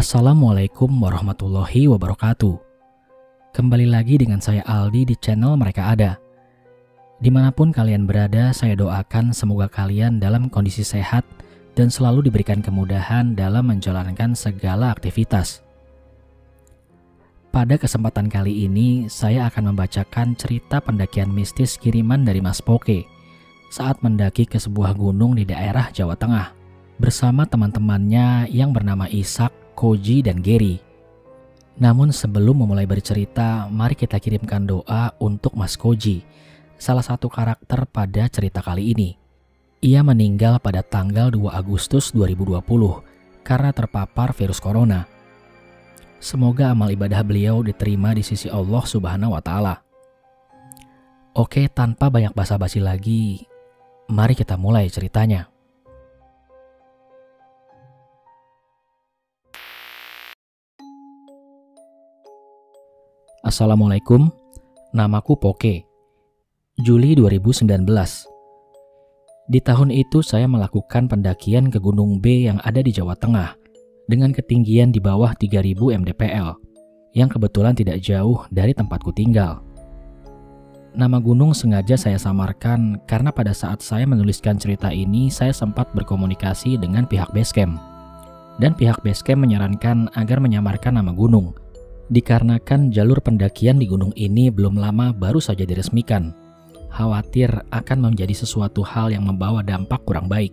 Assalamualaikum warahmatullahi wabarakatuh. Kembali lagi dengan saya Aldi di channel Mereka Ada. Dimanapun kalian berada, saya doakan semoga kalian dalam kondisi sehat dan selalu diberikan kemudahan dalam menjalankan segala aktivitas. Pada kesempatan kali ini, saya akan membacakan cerita pendakian mistis kiriman dari Mas Poke saat mendaki ke sebuah gunung di daerah Jawa Tengah bersama teman-temannya yang bernama Ishak, Koji, dan Gary. Namun sebelum memulai bercerita, mari kita kirimkan doa untuk Mas Koji, salah satu karakter pada cerita kali ini. Ia meninggal pada tanggal 2 Agustus 2020 karena terpapar virus corona. Semoga amal ibadah beliau diterima di sisi Allah Subhanahu wa Ta'ala. Oke, tanpa banyak basa-basi lagi, mari kita mulai ceritanya. Assalamualaikum, namaku Poke. Juli 2019. Di tahun itu saya melakukan pendakian ke Gunung B yang ada di Jawa Tengah dengan ketinggian di bawah 3000 mdpl yang kebetulan tidak jauh dari tempatku tinggal. Nama gunung sengaja saya samarkan karena pada saat saya menuliskan cerita ini saya sempat berkomunikasi dengan pihak basecamp. Dan pihak basecamp menyarankan agar menyamarkan nama gunung dikarenakan jalur pendakian di gunung ini belum lama baru saja diresmikan. Khawatir akan menjadi sesuatu hal yang membawa dampak kurang baik.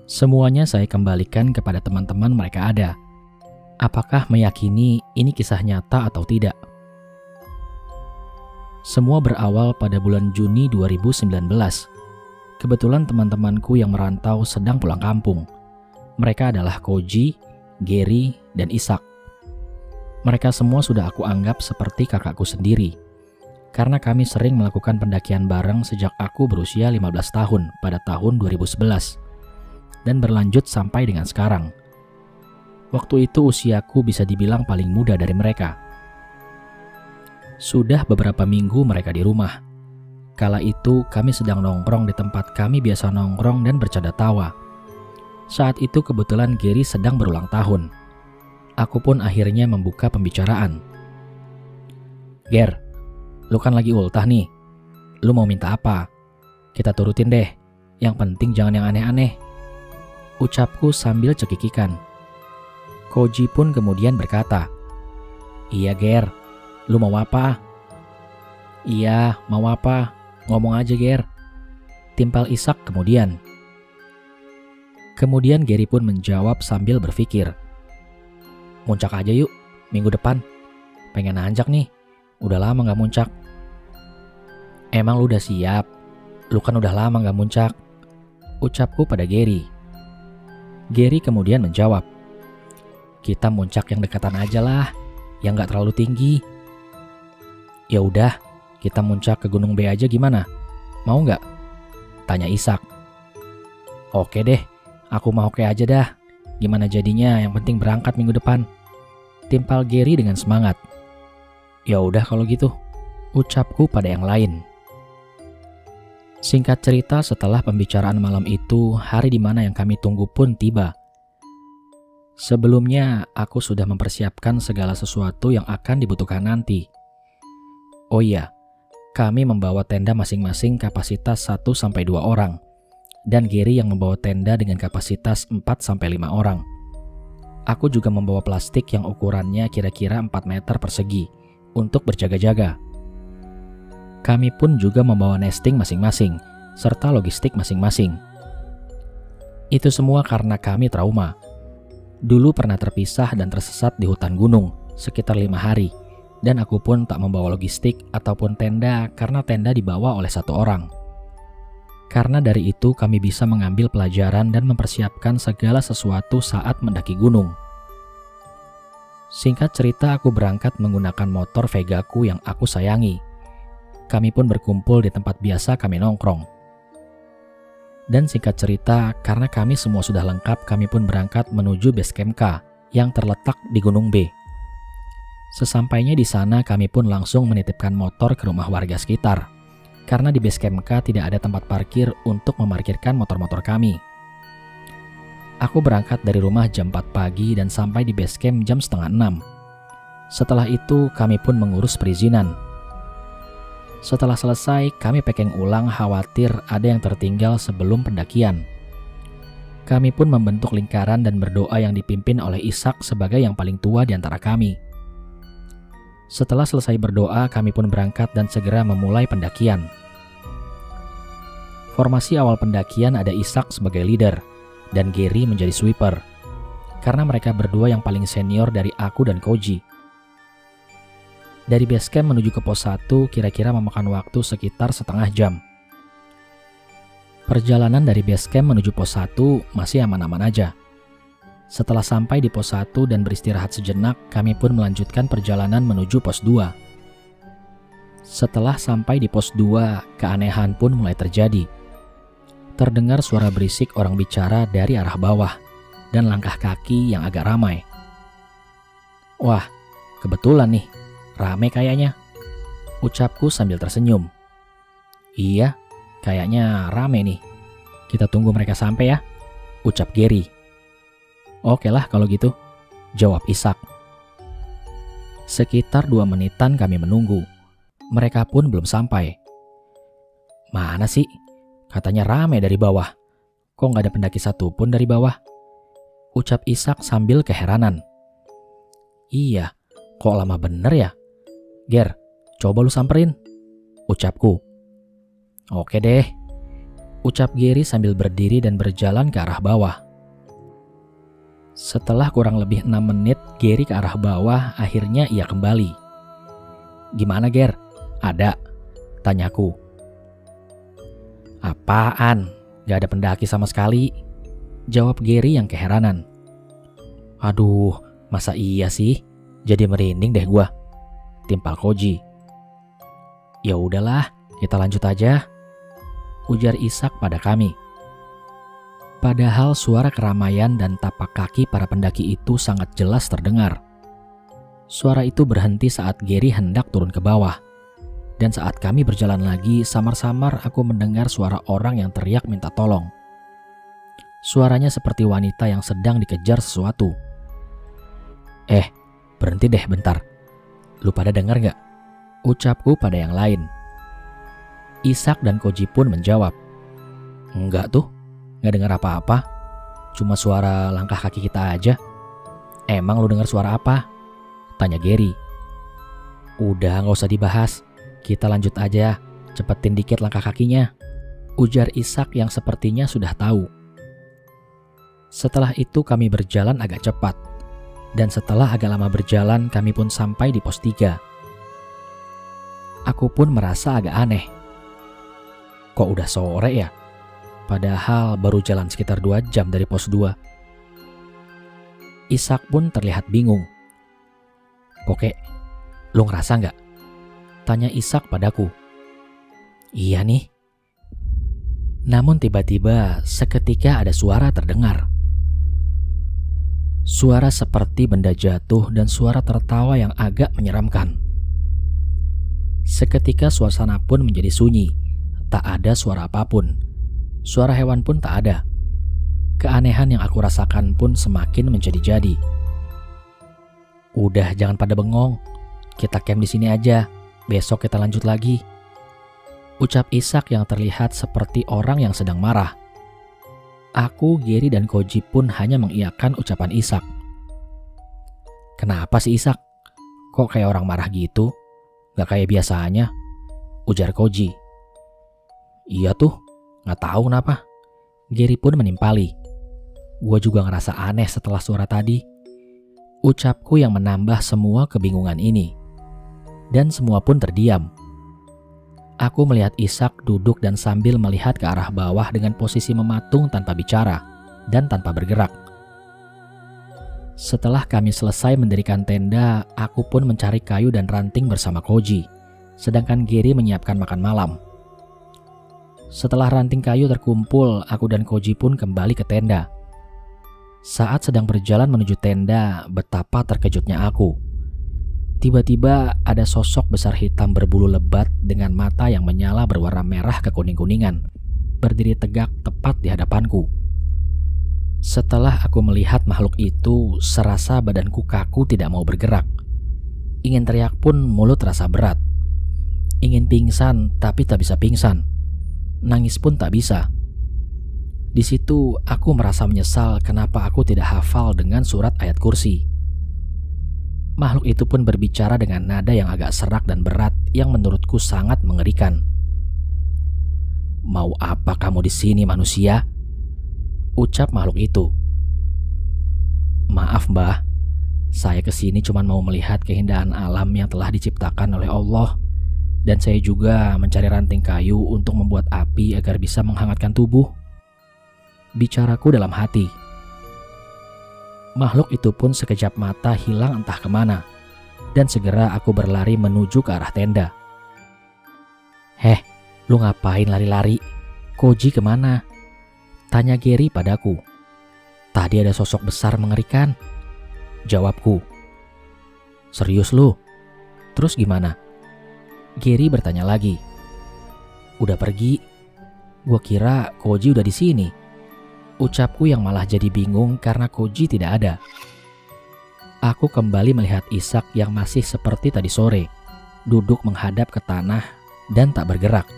Semuanya saya kembalikan kepada teman-teman Mereka Ada. Apakah meyakini ini kisah nyata atau tidak? Semua berawal pada bulan Juni 2019. Kebetulan teman-temanku yang merantau sedang pulang kampung. Mereka adalah Koji, Gary, dan Ishak. Mereka semua sudah aku anggap seperti kakakku sendiri. Karena kami sering melakukan pendakian bareng sejak aku berusia 15 tahun pada tahun 2011. Dan berlanjut sampai dengan sekarang. Waktu itu usiaku bisa dibilang paling muda dari mereka. Sudah beberapa minggu mereka di rumah. Kala itu kami sedang nongkrong di tempat kami biasa nongkrong dan bercanda tawa. Saat itu kebetulan Gary sedang berulang tahun. Aku pun akhirnya membuka pembicaraan. Ger, lu kan lagi ultah nih. Lu mau minta apa? Kita turutin deh. Yang penting jangan yang aneh-aneh. Ucapku sambil cekikikan. Koji pun kemudian berkata, Iya Ger, lu mau apa? Iya, mau apa? Ngomong aja Ger. Timpal Ishak kemudian. Kemudian Gary pun menjawab sambil berpikir. Muncak aja yuk, minggu depan. Pengen nanjak nih, udah lama gak muncak. Emang lu udah siap? Lu kan udah lama gak muncak. Ucapku pada Gary. Gary kemudian menjawab, kita muncak yang dekatan aja lah, yang gak terlalu tinggi. Ya udah, kita muncak ke Gunung B aja gimana? Mau gak? Tanya Ishak. Oke deh, aku mau oke aja dah. Gimana jadinya, yang penting berangkat minggu depan. Timpal Gary dengan semangat. Ya udah kalau gitu, ucapku pada yang lain. Singkat cerita, setelah pembicaraan malam itu, hari di mana yang kami tunggu pun tiba. Sebelumnya, aku sudah mempersiapkan segala sesuatu yang akan dibutuhkan nanti. Oh iya, kami membawa tenda masing-masing kapasitas 1-2 orang, dan Gary yang membawa tenda dengan kapasitas 4-5 orang. Aku juga membawa plastik yang ukurannya kira-kira 4 meter persegi untuk berjaga-jaga. Kami pun juga membawa nesting masing-masing, serta logistik masing-masing. Itu semua karena kami trauma. Dulu pernah terpisah dan tersesat di hutan gunung sekitar 5 hari, dan aku pun tak membawa logistik ataupun tenda karena tenda dibawa oleh 1 orang. Karena dari itu kami bisa mengambil pelajaran dan mempersiapkan segala sesuatu saat mendaki gunung. Singkat cerita, aku berangkat menggunakan motor Vegaku yang aku sayangi. Kami pun berkumpul di tempat biasa kami nongkrong. Dan singkat cerita, karena kami semua sudah lengkap, kami pun berangkat menuju basecamp K yang terletak di Gunung B. Sesampainya di sana, kami pun langsung menitipkan motor ke rumah warga sekitar. Karena di basecamp K tidak ada tempat parkir untuk memarkirkan motor-motor kami. Aku berangkat dari rumah jam 4 pagi dan sampai di base camp jam setengah 6. Setelah itu kami pun mengurus perizinan. Setelah selesai, kami packing ulang khawatir ada yang tertinggal sebelum pendakian. Kami pun membentuk lingkaran dan berdoa yang dipimpin oleh Ishak sebagai yang paling tua di antara kami. Setelah selesai berdoa, kami pun berangkat dan segera memulai pendakian. Formasi awal pendakian ada Ishak sebagai leader dan Gary menjadi sweeper, karena mereka berdua yang paling senior dari aku dan Koji. Dari base camp menuju ke pos 1 kira-kira memakan waktu sekitar setengah jam. Perjalanan dari base camp menuju pos 1 masih aman-aman aja. Setelah sampai di pos 1 dan beristirahat sejenak, kami pun melanjutkan perjalanan menuju pos 2. Setelah sampai di pos 2, keanehan pun mulai terjadi. Terdengar suara berisik orang bicara dari arah bawah dan langkah kaki yang agak ramai. Wah, kebetulan nih, rame kayaknya, ucapku sambil tersenyum. Iya, kayaknya rame nih. Kita tunggu mereka sampai ya, ucap Gary. Oke lah kalau gitu, jawab Ishak. Sekitar 2 menitan kami menunggu. Mereka pun belum sampai. Mana sih? Katanya rame dari bawah. Kok nggak ada pendaki satupun dari bawah? Ucap Ishak sambil keheranan. Iya, kok lama bener ya? Ger, coba lu samperin, ucapku. Oke deh, ucap Gary sambil berdiri dan berjalan ke arah bawah. Setelah kurang lebih 6 menit Gary ke arah bawah, akhirnya ia kembali. Gimana Ger? Ada? Tanyaku. Apaan? Gak ada pendaki sama sekali, jawab Gary yang keheranan. Aduh, masa iya sih? Jadi merinding deh gua, timpal Koji. Ya udahlah, kita lanjut aja, ujar Ishak pada kami. Padahal suara keramaian dan tapak kaki para pendaki itu sangat jelas terdengar. Suara itu berhenti saat Gary hendak turun ke bawah. Dan saat kami berjalan lagi, samar-samar aku mendengar suara orang yang teriak minta tolong. Suaranya seperti wanita yang sedang dikejar sesuatu. Berhenti deh bentar. Lu pada dengar gak? Ucapku pada yang lain. Ishak dan Koji pun menjawab. Enggak tuh, gak dengar apa-apa. Cuma suara langkah kaki kita aja. Emang lu dengar suara apa? Tanya Gary. Udah gak usah dibahas. Kita lanjut aja, cepetin dikit langkah kakinya, ujar Ishak yang sepertinya sudah tahu. Setelah itu kami berjalan agak cepat, dan setelah agak lama berjalan kami pun sampai di pos 3. Aku pun merasa agak aneh. Kok udah sore ya? Padahal baru jalan sekitar 2 jam dari pos 2. Ishak pun terlihat bingung. Poke, lu ngerasa nggak? Tanya Ishak padaku. Iya nih. Namun tiba-tiba seketika ada suara terdengar. Suara seperti benda jatuh dan suara tertawa yang agak menyeramkan. Seketika suasana pun menjadi sunyi. Tak ada suara apapun. Suara hewan pun tak ada. Keanehan yang aku rasakan pun semakin menjadi-jadi. Udah jangan pada bengong. Kita camp di sini aja. Besok kita lanjut lagi, ucap Ishak yang terlihat seperti orang yang sedang marah. Aku, Gary, dan Koji pun hanya mengiyakan ucapan Ishak. Kenapa sih Ishak? Kok kayak orang marah gitu? Gak kayak biasanya, ujar Koji. Iya tuh, gak tahu kenapa. Gary pun menimpali. Gua juga ngerasa aneh setelah suara tadi, ucapku yang menambah semua kebingungan ini. Dan semua pun terdiam. Aku melihat Ishak duduk dan sambil melihat ke arah bawah dengan posisi mematung tanpa bicara dan tanpa bergerak. Setelah kami selesai mendirikan tenda, aku pun mencari kayu dan ranting bersama Koji, sedangkan Gary menyiapkan makan malam. Setelah ranting kayu terkumpul, aku dan Koji pun kembali ke tenda. Saat sedang berjalan menuju tenda, betapa terkejutnya aku. Tiba-tiba ada sosok besar hitam berbulu lebat dengan mata yang menyala berwarna merah kekuning-kuningan, berdiri tegak tepat di hadapanku. Setelah aku melihat makhluk itu, serasa badanku kaku tidak mau bergerak. Ingin teriak pun mulut terasa berat. Ingin pingsan tapi tak bisa pingsan. Nangis pun tak bisa. Di situ aku merasa menyesal kenapa aku tidak hafal dengan surat ayat kursi. Makhluk itu pun berbicara dengan nada yang agak serak dan berat yang menurutku sangat mengerikan. "Mau apa kamu di sini, manusia?" ucap makhluk itu. "Maaf, Mbah. Saya kesini cuma mau melihat keindahan alam yang telah diciptakan oleh Allah. Dan saya juga mencari ranting kayu untuk membuat api agar bisa menghangatkan tubuh." Bicaraku dalam hati. Makhluk itu pun sekejap mata hilang entah kemana, dan segera aku berlari menuju ke arah tenda. "Heh, lu ngapain lari-lari? Koji kemana?" tanya Gary padaku. "Tadi ada sosok besar mengerikan," jawabku. "Serius lu? Terus gimana?" Gary bertanya lagi. "Udah pergi. Gua kira Koji udah di sini," ucapku yang malah jadi bingung karena Koji tidak ada. Aku kembali melihat Ishak yang masih seperti tadi sore, duduk menghadap ke tanah dan tak bergerak.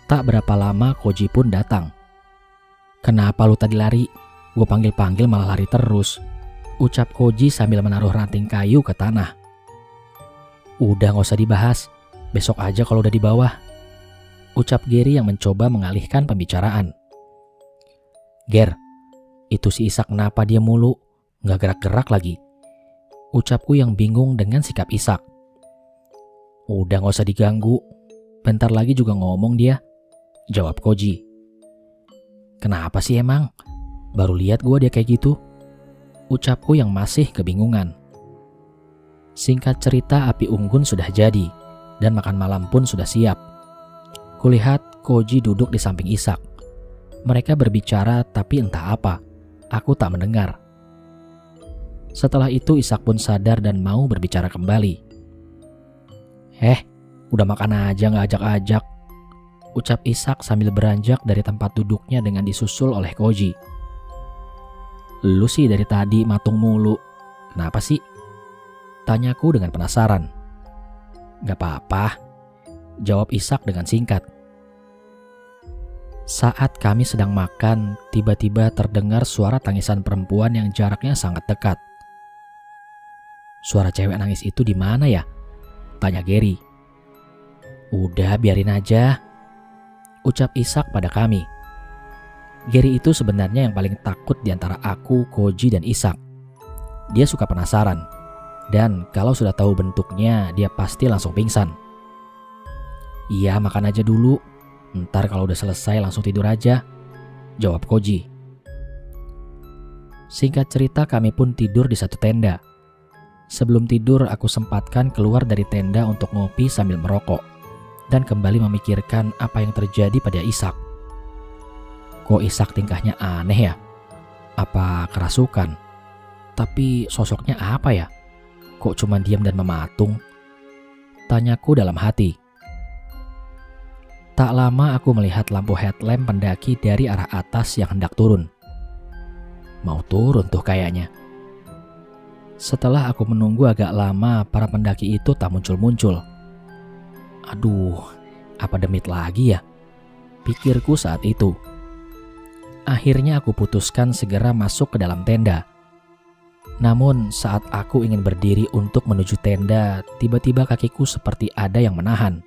Tak berapa lama Koji pun datang. "Kenapa lu tadi lari? Gue panggil-panggil malah lari terus," ucap Koji sambil menaruh ranting kayu ke tanah. "Udah gak usah dibahas, besok aja kalau udah di bawah," ucap Gary yang mencoba mengalihkan pembicaraan. "Ger, itu si Ishak kenapa dia mulu? Gak gerak-gerak lagi," ucapku yang bingung dengan sikap Ishak. "Udah gak usah diganggu, bentar lagi juga ngomong dia," jawab Koji. "Kenapa sih emang? Baru lihat gue dia kayak gitu," ucapku yang masih kebingungan. Singkat cerita, api unggun sudah jadi dan makan malam pun sudah siap. Kulihat Koji duduk di samping Ishak. Mereka berbicara tapi entah apa, aku tak mendengar. Setelah itu Ishak pun sadar dan mau berbicara kembali. Udah makan aja gak ajak-ajak," ucap Ishak sambil beranjak dari tempat duduknya dengan disusul oleh Koji. "Lu sih dari tadi matung mulu, kenapa sih?" tanyaku dengan penasaran. "Gak apa-apa," jawab Ishak dengan singkat. Saat kami sedang makan, tiba-tiba terdengar suara tangisan perempuan yang jaraknya sangat dekat. "Suara cewek nangis itu di mana ya?" tanya Gary. "Udah biarin aja," ucap Ishak pada kami. Gary itu sebenarnya yang paling takut di antara aku, Koji, dan Ishak. Dia suka penasaran, dan kalau sudah tahu bentuknya, dia pasti langsung pingsan. "Iya, makan aja dulu. Ntar kalau udah selesai langsung tidur aja," jawab Koji. Singkat cerita, kami pun tidur di satu tenda. Sebelum tidur, aku sempatkan keluar dari tenda untuk ngopi sambil merokok dan kembali memikirkan apa yang terjadi pada Ishak. Kok Ishak tingkahnya aneh ya? Apa kerasukan? Tapi sosoknya apa ya? Kok cuma diam dan mematung? Tanyaku dalam hati. Tak lama aku melihat lampu headlamp pendaki dari arah atas yang hendak turun. Mau turun tuh kayaknya. Setelah aku menunggu agak lama, para pendaki itu tak muncul-muncul. Aduh, apa demit lagi ya? Pikirku saat itu. Akhirnya aku putuskan segera masuk ke dalam tenda. Namun saat aku ingin berdiri untuk menuju tenda, tiba-tiba kakiku seperti ada yang menahan.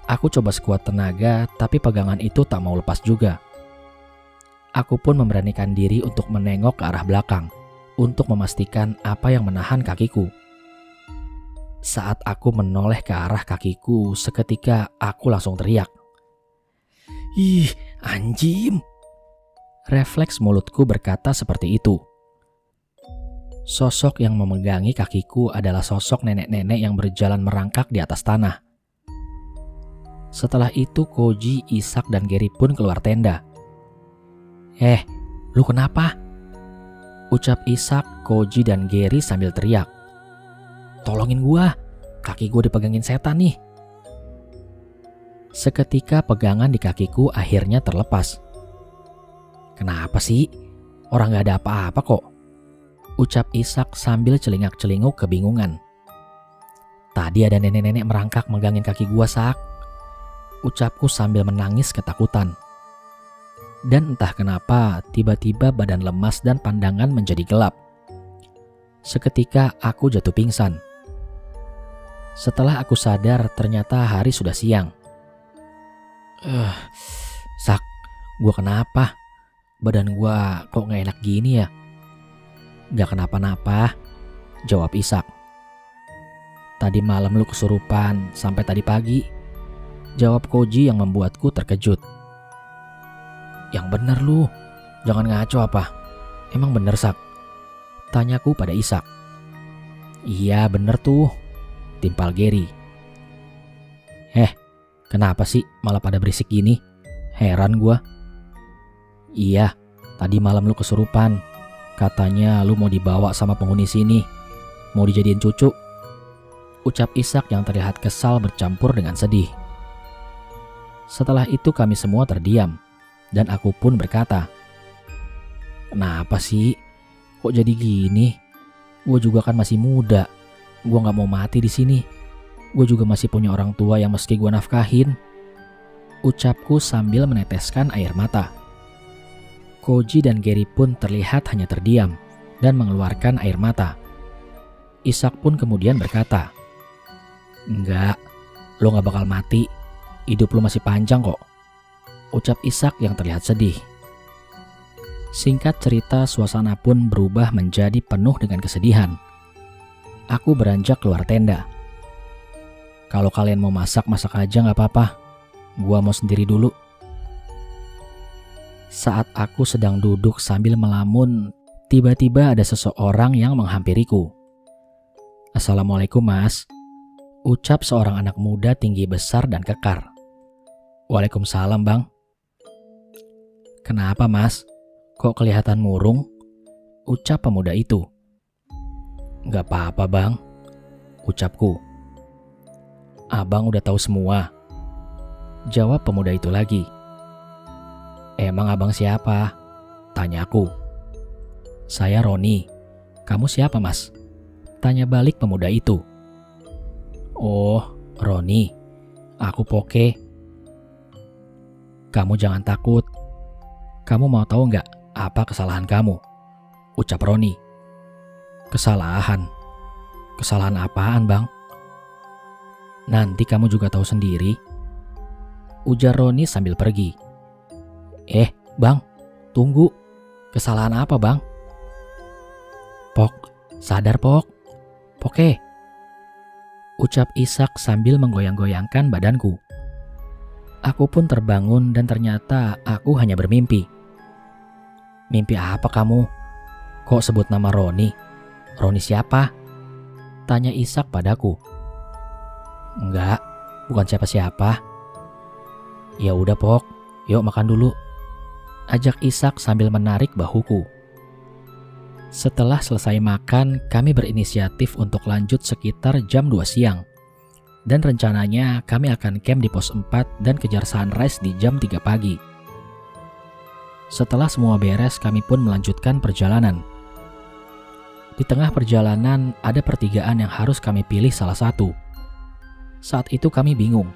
Aku coba sekuat tenaga, tapi pegangan itu tak mau lepas juga. Aku pun memberanikan diri untuk menengok ke arah belakang, untuk memastikan apa yang menahan kakiku. Saat aku menoleh ke arah kakiku, seketika aku langsung teriak. "Ih, anjim!" Refleks mulutku berkata seperti itu. Sosok yang memegangi kakiku adalah sosok nenek-nenek yang berjalan merangkak di atas tanah. Setelah itu Koji, Ishak, dan Gary pun keluar tenda. Lu kenapa?" ucap Ishak, Koji, dan Gary sambil teriak. "Tolongin gua, kaki gua dipegangin setan nih." Seketika pegangan di kakiku akhirnya terlepas. Kenapa sih? Orang gak ada apa-apa kok. Ucap Ishak sambil celingak-celinguk kebingungan. Tadi ada nenek-nenek merangkak megangin kaki gua, Sak. Ucapku sambil menangis ketakutan. Dan entah kenapa tiba-tiba badan lemas dan pandangan menjadi gelap. Seketika aku jatuh pingsan. Setelah aku sadar ternyata hari sudah siang. Sak, gua kenapa? Badan gua kok gak enak gini ya? Gak kenapa-napa, jawab Ishak. Tadi malam lu kesurupan sampai tadi pagi, jawab Koji yang membuatku terkejut. Yang bener lu, jangan ngaco apa? Emang bener, Sak? Tanyaku pada Ishak. Iya bener tuh, timpal Gary. Kenapa sih malah pada berisik gini? Heran gua. Iya, tadi malam lu kesurupan. Katanya lu mau dibawa sama penghuni sini. Mau dijadiin cucu. Ucap Ishak yang terlihat kesal bercampur dengan sedih. Setelah itu kami semua terdiam. Dan aku pun berkata, kenapa sih? Kok jadi gini? Gue juga kan masih muda. Gue gak mau mati di sini. Gue juga masih punya orang tua yang meski gue nafkahin. Ucapku sambil meneteskan air mata. Koji dan Gary pun terlihat hanya terdiam dan mengeluarkan air mata. Ishak pun kemudian berkata, enggak, lo gak bakal mati. Hidup lo masih panjang kok. Ucap Ishak yang terlihat sedih. Singkat cerita, suasana pun berubah menjadi penuh dengan kesedihan. Aku beranjak keluar tenda. Kalau kalian mau masak aja gak apa-apa. Gua mau sendiri dulu. Saat aku sedang duduk sambil melamun, tiba-tiba ada seseorang yang menghampiriku. Assalamualaikum, Mas. Ucap seorang anak muda tinggi besar dan kekar. Waalaikumsalam, Bang. Kenapa, Mas? Kok kelihatan murung? Ucap pemuda itu. Gak apa-apa, Bang. Ucapku. Abang udah tahu semua. Jawab pemuda itu lagi. Emang abang siapa? Tanyaku. Saya Roni. Kamu siapa, Mas? Tanya balik pemuda itu. Oh, Roni. Aku Poke. Kamu jangan takut. Kamu mau tahu nggak apa kesalahan kamu? Ucap Roni. Kesalahan? Kesalahan apaan, Bang? Nanti kamu juga tahu sendiri. Ujar Roni sambil pergi. Bang, tunggu. Kesalahan apa, Bang? Pok, sadar Pok. Poke. Ucap Ishak sambil menggoyang-goyangkan badanku. Aku pun terbangun dan ternyata aku hanya bermimpi. Mimpi apa kamu? Kok sebut nama Roni? Roni siapa? Tanya Ishak padaku. Enggak, bukan siapa-siapa. Ya udah Pok, yuk makan dulu. Ajak Ishak sambil menarik bahuku. Setelah selesai makan, kami berinisiatif untuk lanjut sekitar jam 2 siang. Dan rencananya kami akan camp di pos 4 dan kejar sunrise di jam 3 pagi. Setelah semua beres, kami pun melanjutkan perjalanan. Di tengah perjalanan ada pertigaan yang harus kami pilih salah satu. Saat itu kami bingung,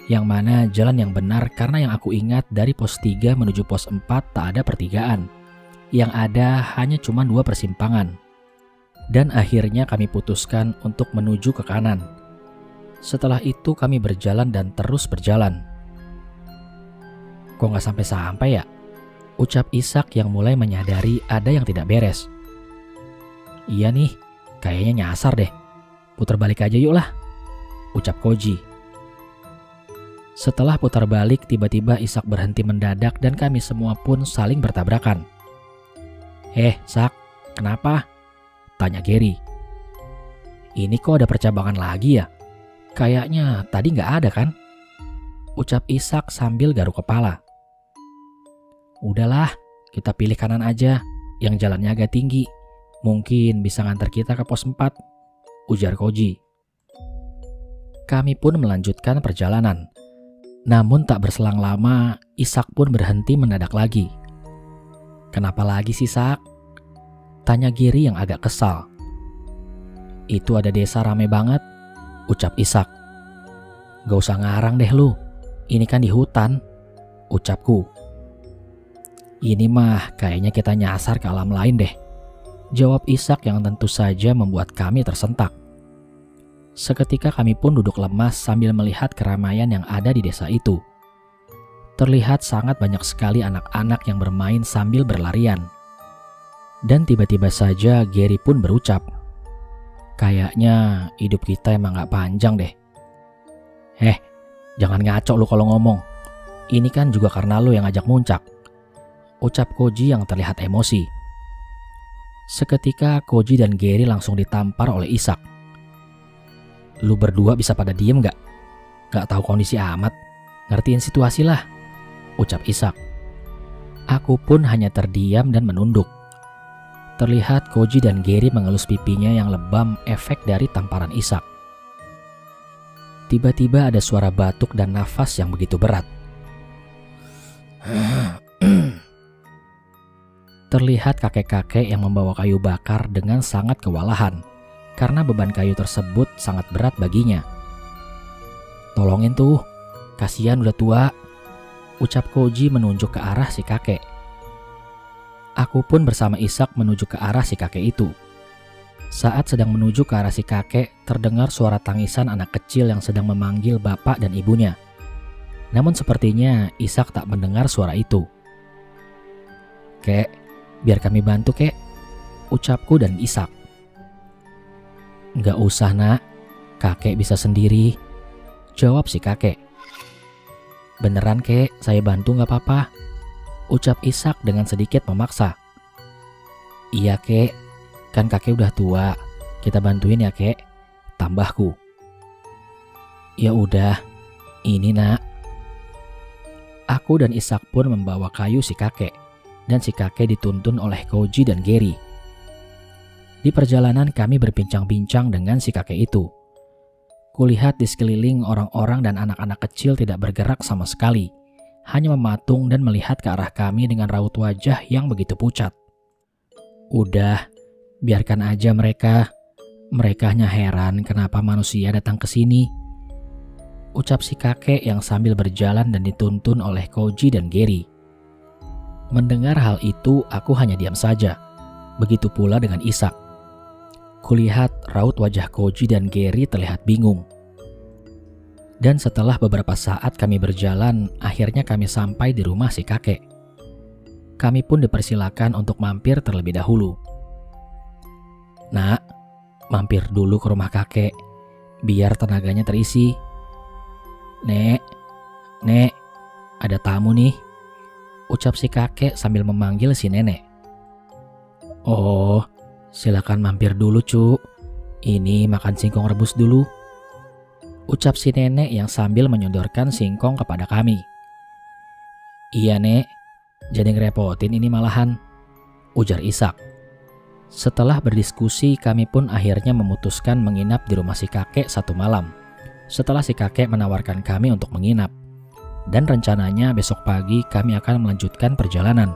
yang mana jalan yang benar karena yang aku ingat dari pos 3 menuju pos 4 tak ada pertigaan. Yang ada hanya cuma 2 persimpangan. Dan akhirnya kami putuskan untuk menuju ke kanan. Setelah itu kami berjalan dan terus berjalan. Kok gak sampai-sampai ya? Ucap Ishak yang mulai menyadari ada yang tidak beres. Iya nih, kayaknya nyasar deh. Putar balik aja yuk lah. Ucap Koji. Setelah putar balik, tiba-tiba Ishak berhenti mendadak dan kami semua pun saling bertabrakan. Sak, kenapa? Tanya Gary. Ini kok ada percabangan lagi ya? Kayaknya tadi nggak ada kan? Ucap Ishak sambil garuk kepala. Udahlah, kita pilih kanan aja, yang jalannya agak tinggi. Mungkin bisa ngantar kita ke pos 4, ujar Koji. Kami pun melanjutkan perjalanan. Namun tak berselang lama, Ishak pun berhenti mendadak lagi. Kenapa lagi sih, Sak? Tanya Giri yang agak kesal. Itu ada desa rame banget, ucap Ishak. Gak usah ngarang deh lu, ini kan di hutan, ucapku. Ini mah kayaknya kita nyasar ke alam lain deh, jawab Ishak yang tentu saja membuat kami tersentak. Seketika kami pun duduk lemas sambil melihat keramaian yang ada di desa itu. Terlihat sangat banyak sekali anak-anak yang bermain sambil berlarian. Dan tiba-tiba saja Gary pun berucap, kayaknya hidup kita emang gak panjang deh. Jangan ngaco lu kalau ngomong. Ini kan juga karena lu yang ngajak muncak, ucap Koji yang terlihat emosi. Seketika Koji dan Gary langsung ditampar oleh Ishak. Lu berdua bisa pada diem gak? Gak tahu kondisi amat, ngertiin situasi lah, ucap Ishak. Aku pun hanya terdiam dan menunduk. Terlihat Koji dan Gary mengelus pipinya yang lebam efek dari tamparan Ishak. Tiba-tiba ada suara batuk dan nafas yang begitu berat. Terlihat kakek-kakek yang membawa kayu bakar dengan sangat kewalahan karena beban kayu tersebut sangat berat baginya. Tolongin tuh, kasihan udah tua, ucap Koji menunjuk ke arah si kakek. Aku pun bersama Ishak menuju ke arah si kakek itu. Saat sedang menuju ke arah si kakek, terdengar suara tangisan anak kecil yang sedang memanggil bapak dan ibunya. Namun sepertinya Ishak tak mendengar suara itu. Kek, biar kami bantu kek, ucapku dan Ishak. Gak usah nak, kakek bisa sendiri, jawab si kakek. Beneran kek, saya bantu gak apa-apa, ucap Ishak dengan sedikit memaksa. Iya kek, kan kakek udah tua, kita bantuin ya kek, tambahku. Ya udah, ini nak. Aku dan Ishak pun membawa kayu si kakek, dan si kakek dituntun oleh Koji dan Gary. Di perjalanan kami berbincang-bincang dengan si kakek itu. Kulihat di sekeliling orang-orang dan anak-anak kecil tidak bergerak sama sekali, hanya mematung dan melihat ke arah kami dengan raut wajah yang begitu pucat. Udah, biarkan aja mereka. Mereka hanya heran kenapa manusia datang ke sini, ucap si kakek yang sambil berjalan dan dituntun oleh Koji dan Gary. Mendengar hal itu, aku hanya diam saja. Begitu pula dengan Ishak. Kulihat raut wajah Koji dan Gary terlihat bingung. Dan setelah beberapa saat kami berjalan, akhirnya kami sampai di rumah si kakek. Kami pun dipersilakan untuk mampir terlebih dahulu. Nak, mampir dulu ke rumah kakek, biar tenaganya terisi. Nek, ada tamu nih, ucap si kakek sambil memanggil si nenek. Oh, silakan mampir dulu cu, ini makan singkong rebus dulu, ucap si nenek yang sambil menyodorkan singkong kepada kami. Iya nek, jadi ngerepotin ini malahan, ujar Ishak. Setelah berdiskusi, kami pun akhirnya memutuskan menginap di rumah si kakek satu malam. Setelah si kakek menawarkan kami untuk menginap. Dan rencananya besok pagi kami akan melanjutkan perjalanan.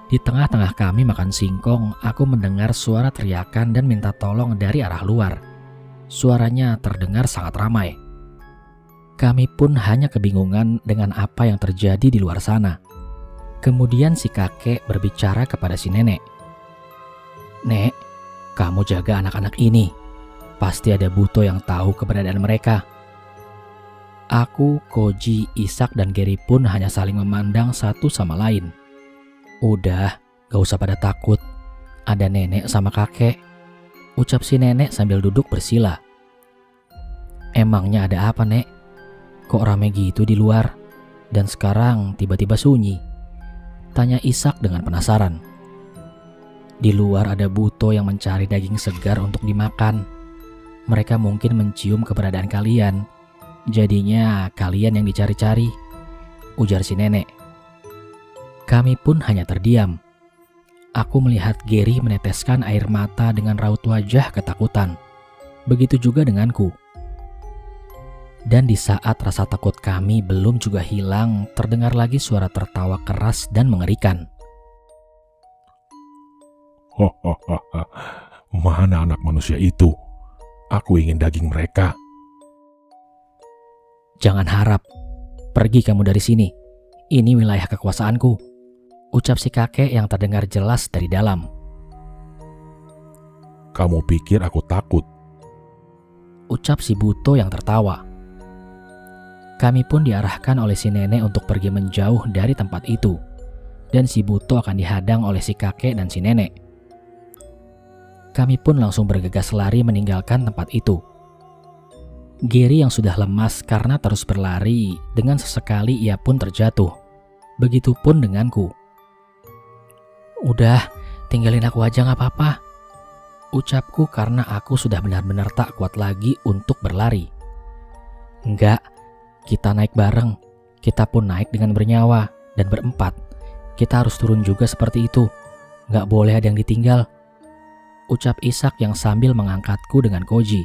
Di tengah-tengah kami makan singkong, aku mendengar suara teriakan dan minta tolong dari arah luar. Suaranya terdengar sangat ramai. Kami pun hanya kebingungan dengan apa yang terjadi di luar sana. Kemudian si kakek berbicara kepada si nenek. Nek, kamu jaga anak-anak ini. Pasti ada buto yang tahu keberadaan mereka. Aku, Koji, Ishak, dan Gary pun hanya saling memandang satu sama lain. Udah, gak usah pada takut. Ada nenek sama kakek, ucap si nenek sambil duduk bersila. Emangnya ada apa, Nek? Kok rame gitu di luar? Dan sekarang tiba-tiba sunyi? Tanya Ishak dengan penasaran. Di luar ada buto yang mencari daging segar untuk dimakan. Mereka mungkin mencium keberadaan kalian. Jadinya kalian yang dicari-cari, ujar si nenek. Kami pun hanya terdiam. Aku melihat Gary meneteskan air mata dengan raut wajah ketakutan. Begitu juga denganku. Dan di saat rasa takut kami belum juga hilang, terdengar lagi suara tertawa keras dan mengerikan. Mana anak manusia itu? Aku ingin daging mereka. Jangan harap. Pergi kamu dari sini. Ini wilayah kekuasaanku, ucap si kakek yang terdengar jelas dari dalam. Kamu pikir aku takut? Ucap si buto yang tertawa. Kami pun diarahkan oleh si nenek untuk pergi menjauh dari tempat itu, dan si buto akan dihadang oleh si kakek dan si nenek. Kami pun langsung bergegas lari meninggalkan tempat itu. Gary yang sudah lemas karena terus berlari, dengan sesekali ia pun terjatuh. Begitupun denganku. Udah, tinggalin aku aja gak apa-apa, ucapku karena aku sudah benar-benar tak kuat lagi untuk berlari. Enggak, kita naik bareng. Kita pun naik dengan bernyawa dan berempat. Kita harus turun juga seperti itu. Gak boleh ada yang ditinggal, ucap Ishak yang sambil mengangkatku dengan Koji.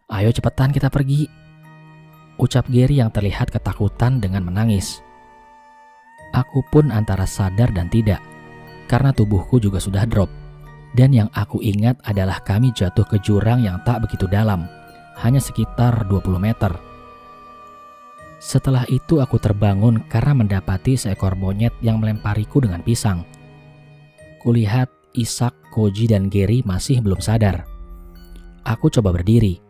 Ayo cepetan kita pergi, ucap Gary yang terlihat ketakutan dengan menangis. Aku pun antara sadar dan tidak, karena tubuhku juga sudah drop. Dan yang aku ingat adalah kami jatuh ke jurang yang tak begitu dalam, hanya sekitar 20 meter. Setelah itu aku terbangun karena mendapati seekor monyet yang melempariku dengan pisang. Kulihat Ishak, Koji, dan Gary masih belum sadar. Aku coba berdiri.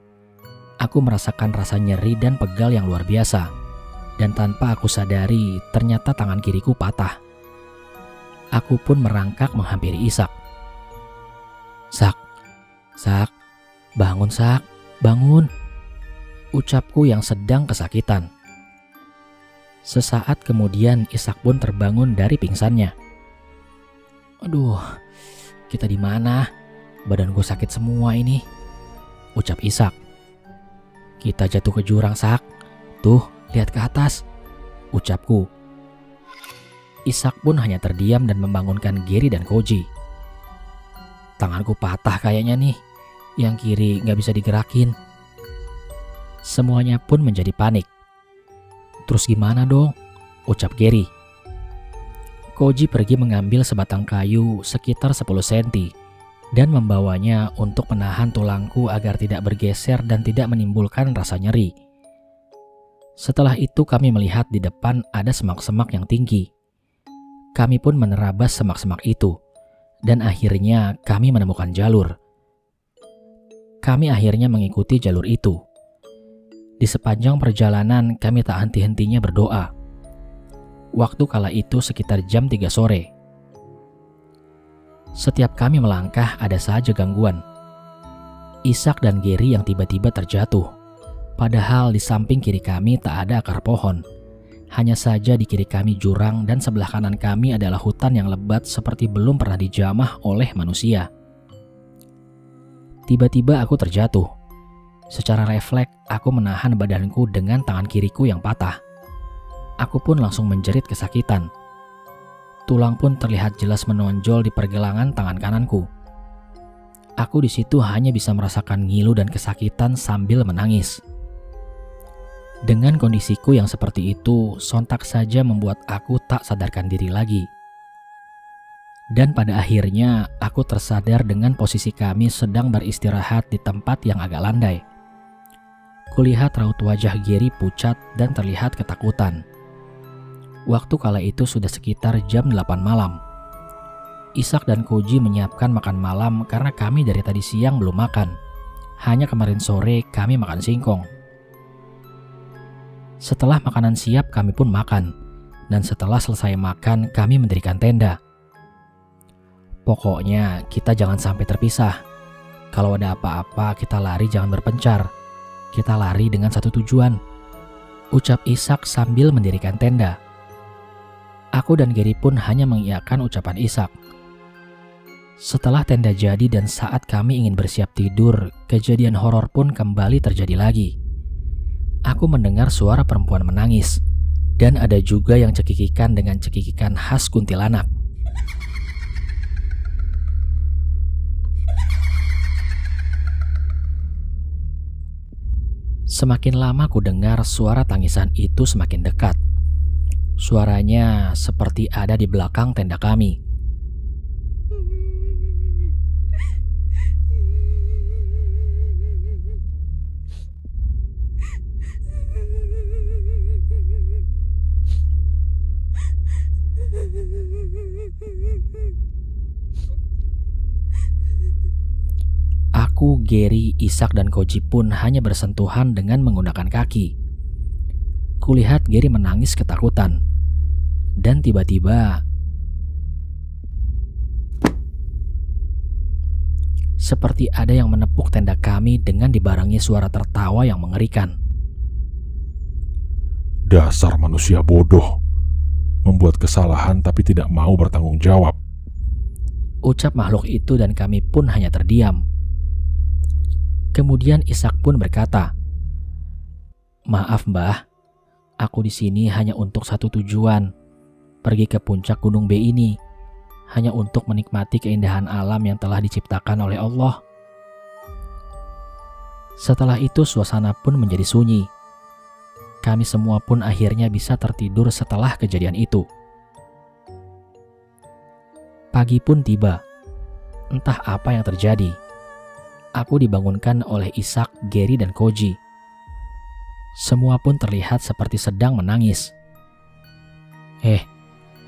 Aku merasakan rasa nyeri dan pegal yang luar biasa. Dan tanpa aku sadari, ternyata tangan kiriku patah. Aku pun merangkak menghampiri Ishak. Sak, bangun Sak, bangun, ucapku yang sedang kesakitan. Sesaat kemudian Ishak pun terbangun dari pingsannya. Aduh, kita di mana? Badan gue sakit semua ini, ucap Ishak. Kita jatuh ke jurang Sak. Tuh, lihat ke atas, ucapku. Ishak pun hanya terdiam dan membangunkan Gary dan Koji. Tanganku patah kayaknya nih, yang kiri gak bisa digerakin. Semuanya pun menjadi panik. Terus gimana dong? Ucap Gary. Koji pergi mengambil sebatang kayu sekitar 10 cm dan membawanya untuk menahan tulangku agar tidak bergeser dan tidak menimbulkan rasa nyeri. Setelah itu kami melihat di depan ada semak-semak yang tinggi. Kami pun menerabas semak-semak itu dan akhirnya kami menemukan jalur. Kami akhirnya mengikuti jalur itu. Di sepanjang perjalanan kami tak henti-hentinya berdoa. Waktu kala itu sekitar jam 3 sore. Setiap kami melangkah ada saja gangguan. Ishak dan Gary yang tiba-tiba terjatuh. Padahal di samping kiri kami tak ada akar pohon. Hanya saja di kiri kami jurang dan sebelah kanan kami adalah hutan yang lebat seperti belum pernah dijamah oleh manusia. Tiba-tiba aku terjatuh. Secara refleks aku menahan badanku dengan tangan kiriku yang patah. Aku pun langsung menjerit kesakitan. Tulang pun terlihat jelas menonjol di pergelangan tangan kananku. Aku di situ hanya bisa merasakan ngilu dan kesakitan sambil menangis. Dengan kondisiku yang seperti itu, sontak saja membuat aku tak sadarkan diri lagi. Dan pada akhirnya aku tersadar dengan posisi kami sedang beristirahat di tempat yang agak landai. Kulihat raut wajah Gary pucat dan terlihat ketakutan. Waktu kala itu sudah sekitar jam 8 malam. Ishak dan Koji menyiapkan makan malam karena kami dari tadi siang belum makan. Hanya kemarin sore kami makan singkong. Setelah makanan siap kami pun makan. Dan setelah selesai makan kami mendirikan tenda. Pokoknya kita jangan sampai terpisah. Kalau ada apa-apa kita lari jangan berpencar. Kita lari dengan satu tujuan, ucap Ishak sambil mendirikan tenda. Aku dan Gary pun hanya mengiyakan ucapan Ishak. Setelah tenda jadi dan saat kami ingin bersiap tidur, kejadian horor pun kembali terjadi lagi. Aku mendengar suara perempuan menangis, dan ada juga yang cekikikan dengan cekikikan khas kuntilanak. Semakin lama ku dengar suara tangisan itu semakin dekat. Suaranya seperti ada di belakang tenda kami. Gary, Ishak, dan Koji pun hanya bersentuhan dengan menggunakan kaki. Kulihat Gary menangis ketakutan. Dan tiba-tiba seperti ada yang menepuk tenda kami dengan dibarengi suara tertawa yang mengerikan. Dasar manusia bodoh, membuat kesalahan tapi tidak mau bertanggung jawab, ucap makhluk itu dan kami pun hanya terdiam. Kemudian Ishak pun berkata, "Maaf Mbah, aku di sini hanya untuk satu tujuan, pergi ke puncak Gunung B ini, hanya untuk menikmati keindahan alam yang telah diciptakan oleh Allah." Setelah itu suasana pun menjadi sunyi. Kami semua pun akhirnya bisa tertidur setelah kejadian itu. Pagi pun tiba. Entah apa yang terjadi. Aku dibangunkan oleh Ishak, Gary, dan Koji. Semua pun terlihat seperti sedang menangis.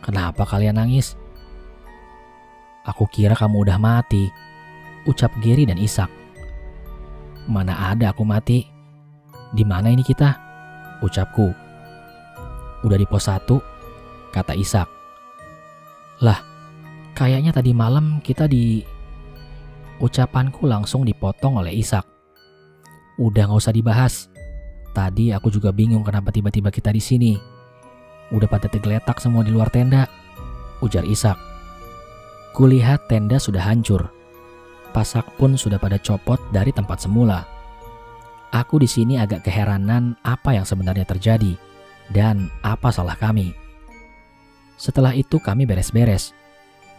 Kenapa kalian nangis?" "Aku kira kamu udah mati," ucap Gary dan Ishak. "Mana ada aku mati. Di mana ini kita?" ucapku. "Udah di pos 1, kata Ishak. "Lah, kayaknya tadi malam kita di..." Ucapanku langsung dipotong oleh Ishak. "Udah gak usah dibahas. Tadi aku juga bingung kenapa tiba-tiba kita di sini. Udah pada tergeletak semua di luar tenda," ujar Ishak. Kulihat tenda sudah hancur. Pasak pun sudah pada copot dari tempat semula. Aku di sini agak keheranan apa yang sebenarnya terjadi dan apa salah kami. Setelah itu kami beres-beres.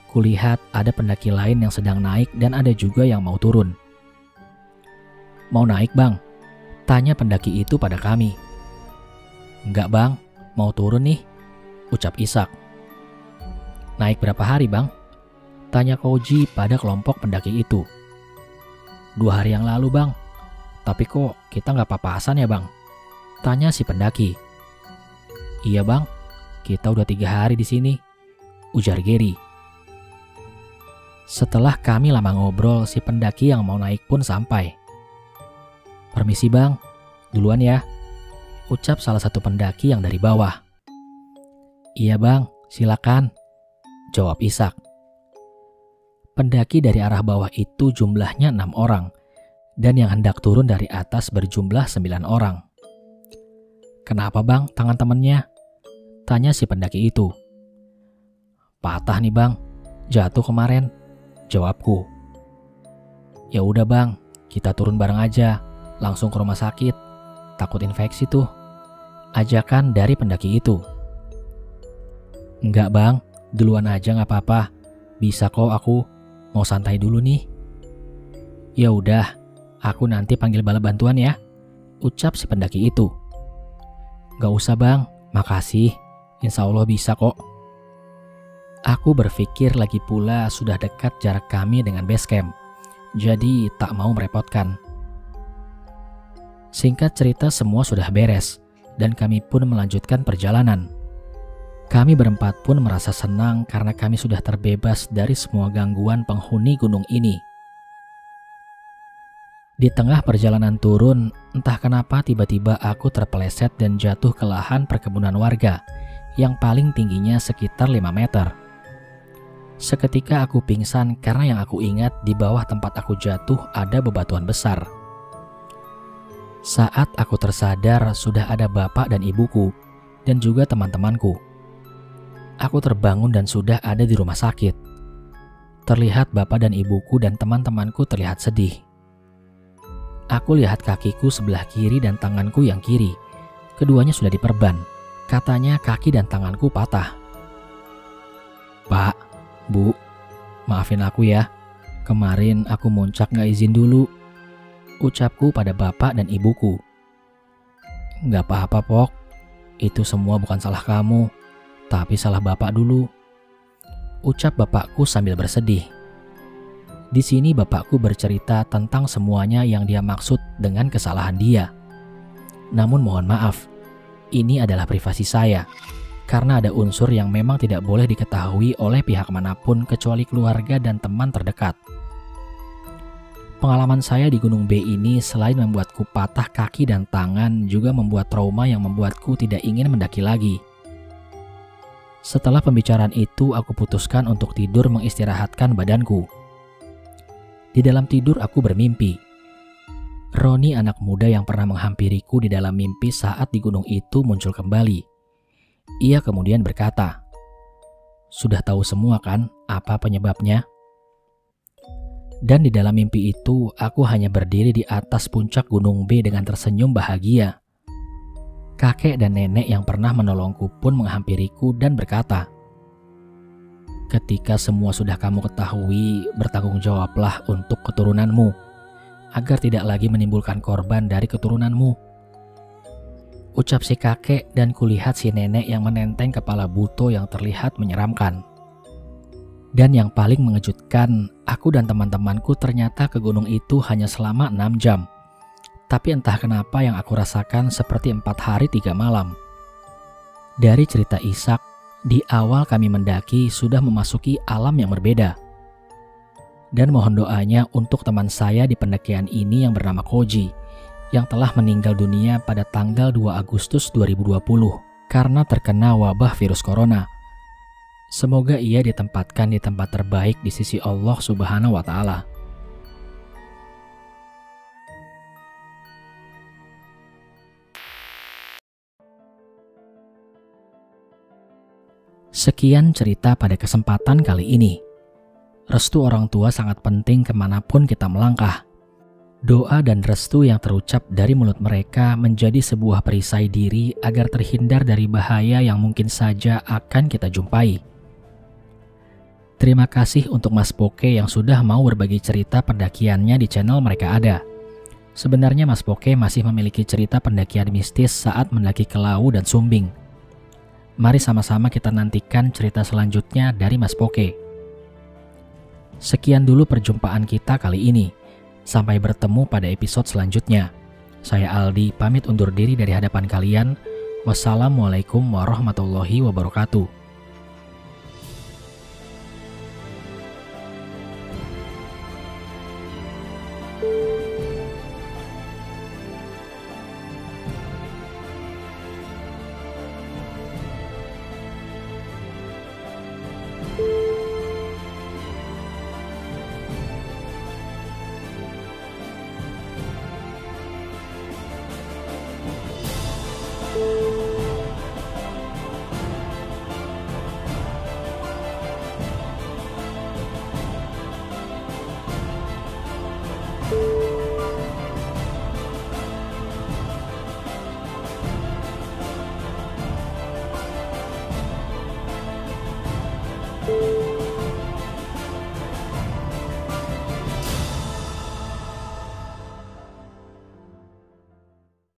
Kulihat ada pendaki lain yang sedang naik dan ada juga yang mau turun. "Mau naik Bang?" tanya pendaki itu pada kami. "Enggak Bang, mau turun nih," ucap Ishak. "Naik berapa hari Bang?" tanya Koji pada kelompok pendaki itu. 2 hari yang lalu Bang. "Tapi kok kita nggak papasan ya Bang?" tanya si pendaki. "Iya Bang, kita udah 3 hari di sini," ujar Gary. Setelah kami lama ngobrol, si pendaki yang mau naik pun sampai. "Permisi Bang, duluan ya," ucap salah satu pendaki yang dari bawah. "Iya Bang, silakan," jawab Ishak. Pendaki dari arah bawah itu jumlahnya 6 orang, dan yang hendak turun dari atas berjumlah 9 orang. "Kenapa Bang tangan temennya?" tanya si pendaki itu. "Patah nih Bang, jatuh kemarin," jawabku. "Ya udah Bang, kita turun bareng aja, langsung ke rumah sakit. Takut infeksi tuh," ajakan dari pendaki itu. "Enggak Bang, duluan aja nggak apa-apa. Bisa kok aku, mau santai dulu nih." "Ya udah, aku nanti panggil bala bantuan ya," ucap si pendaki itu. "Gak usah Bang, makasih. Insya Allah bisa kok." Aku berpikir lagi pula sudah dekat jarak kami dengan base camp, jadi tak mau merepotkan. Singkat cerita semua sudah beres, dan kami pun melanjutkan perjalanan. Kami berempat pun merasa senang karena kami sudah terbebas dari semua gangguan penghuni gunung ini. Di tengah perjalanan turun, entah kenapa tiba-tiba aku terpeleset dan jatuh ke lahan perkebunan warga yang paling tingginya sekitar 5 meter. Seketika aku pingsan karena yang aku ingat di bawah tempat aku jatuh ada bebatuan besar. Saat aku tersadar sudah ada bapak dan ibuku dan juga teman-temanku. Aku terbangun dan sudah ada di rumah sakit. Terlihat bapak dan ibuku dan teman-temanku terlihat sedih. Aku lihat kakiku sebelah kiri dan tanganku yang kiri. Keduanya sudah diperban. Katanya kaki dan tanganku patah. "Pak, Bu, maafin aku ya. Kemarin aku muncak gak izin dulu," ucapku pada bapak dan ibuku. "Gak apa-apa Pok, itu semua bukan salah kamu, tapi salah bapak dulu," ucap bapakku sambil bersedih. Di sini bapakku bercerita tentang semuanya yang dia maksud dengan kesalahan dia. Namun mohon maaf, ini adalah privasi saya. Karena ada unsur yang memang tidak boleh diketahui oleh pihak manapun kecuali keluarga dan teman terdekat. Pengalaman saya di Gunung B ini selain membuatku patah kaki dan tangan, juga membuat trauma yang membuatku tidak ingin mendaki lagi. Setelah pembicaraan itu, aku putuskan untuk tidur mengistirahatkan badanku. Di dalam tidur aku bermimpi. Roni, anak muda yang pernah menghampiriku di dalam mimpi saat di gunung itu, muncul kembali. Ia kemudian berkata, "Sudah tahu semua kan apa penyebabnya?" Dan di dalam mimpi itu, aku hanya berdiri di atas puncak Gunung B dengan tersenyum bahagia. Kakek dan nenek yang pernah menolongku pun menghampiriku dan berkata, "Ketika semua sudah kamu ketahui, bertanggung jawablah untuk keturunanmu, agar tidak lagi menimbulkan korban dari keturunanmu." Ucap si kakek, dan kulihat si nenek yang menenteng kepala buto yang terlihat menyeramkan. Dan yang paling mengejutkan, aku dan teman-temanku ternyata ke gunung itu hanya selama 6 jam. Tapi entah kenapa yang aku rasakan seperti 4 hari 3 malam. Dari cerita Ishak, di awal kami mendaki sudah memasuki alam yang berbeda. Dan mohon doanya untuk teman saya di pendakian ini yang bernama Koji, yang telah meninggal dunia pada tanggal 2 Agustus 2020 karena terkena wabah virus corona. Semoga ia ditempatkan di tempat terbaik di sisi Allah Subhanahu wa Ta'ala. Sekian cerita pada kesempatan kali ini. Restu orang tua sangat penting kemanapun kita melangkah. Doa dan restu yang terucap dari mulut mereka menjadi sebuah perisai diri agar terhindar dari bahaya yang mungkin saja akan kita jumpai. Terima kasih untuk Mas Poke yang sudah mau berbagi cerita pendakiannya di channel Mereka Ada. Sebenarnya Mas Poke masih memiliki cerita pendakian mistis saat mendaki ke Lawu dan Sumbing. Mari sama-sama kita nantikan cerita selanjutnya dari Mas Poke. Sekian dulu perjumpaan kita kali ini. Sampai bertemu pada episode selanjutnya. Saya Aldi pamit undur diri dari hadapan kalian. Wassalamualaikum warahmatullahi wabarakatuh.